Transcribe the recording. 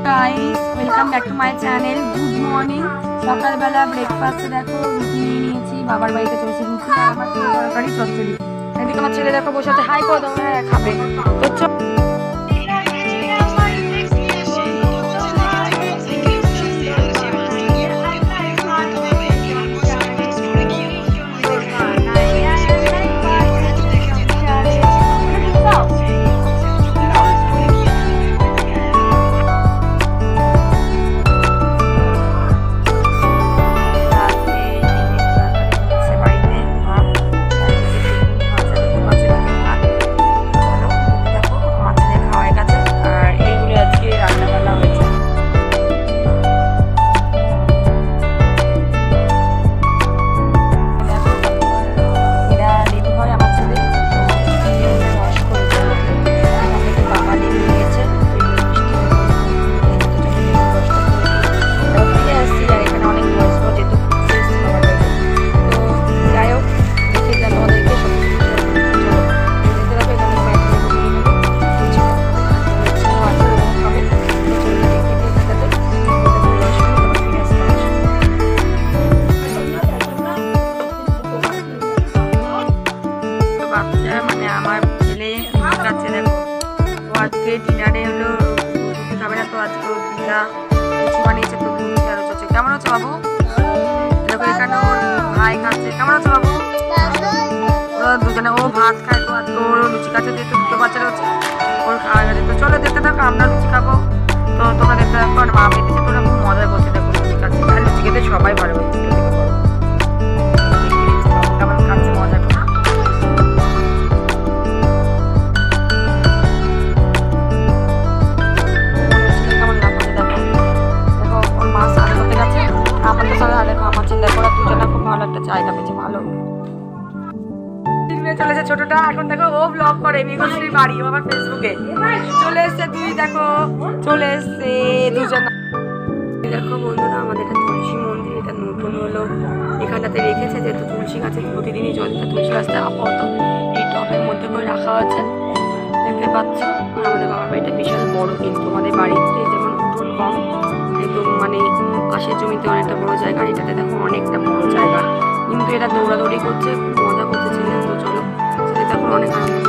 Guys welcome back to my channel. Good morning. সকালবেলা ব্রেকফাস্টে দেখো রুটি নিয়ে নিয়েছি, বাবার বাড়িতে চলছে রুটি আর আমার তরকারি চচ্চড়ি। এদিকে আমার ছেলে দেখো বসে আছে, হাই করে দাও, হ্যাঁ খাবে তো। মানে আমার ছেলে খাচ্ছে দেখো, তো আজকে ডিনারে হলো রুটি খাবে না, তো আজকে দিদা কিছু বানিয়েছে, তো রুটি আর হচ্ছে। কেমন হচ্ছে বাবু? দেখো এখানে ওর ভাই খাচ্ছে। কেমন হচ্ছে বাবু? ওরা দুজনে, ও ভাত খায়, তো আজকে ওর লুচি খাচ্ছে, যেহেতু দুটো বাচ্চারা হচ্ছে ওর খাওয়া গেছে। তো চলো দেখতে থাকো, আমরা লুচি খাবো, তো তোমরা দেখতে থাকো। আর মা বেঁধেছে, তোরা খুব মজা করছে দেখো লুচি খাচ্ছে, আর লুচি খেতে সবাই ভালো হচ্ছে। কেমন খাচ্ছে মজা করে। জায়গা পেয়েছে ভালো। চলেছে ছোটটা, এখন দেখো ও ব্লগ করে মেঘশ্রীর বাড়ি, ও আবার ফেসবুকে চলে এসছে। তুই দেখো চলে এসছে দুজন। দেখো বন্ধুরা, আমাদের এটা তুলসী মন্দির, এটা নতুন হলো, এখানটাতে রেখেছে, যেহেতু তুলসী গাছে প্রতিদিনই জলটা তুলসী গাছটা আপাতত এই টবের মধ্যে করে রাখা আছে, দেখতে পাচ্ছ। আর আমাদের বাবার বাড়িটা বিশাল বড়, কিন্তু আমাদের বাড়িতে যেমন উঠোন কম, একদম মানে পাশের জমিতে অনেকটা বড় জায়গা, এটাতে দেখো অনেকটা বড় জায়গা, কিন্তু এটা দৌড়াদৌড়ি করছে, খুব মজা করতে ছেলে। তো চলো ছেলে তখন অনেক আনন্দ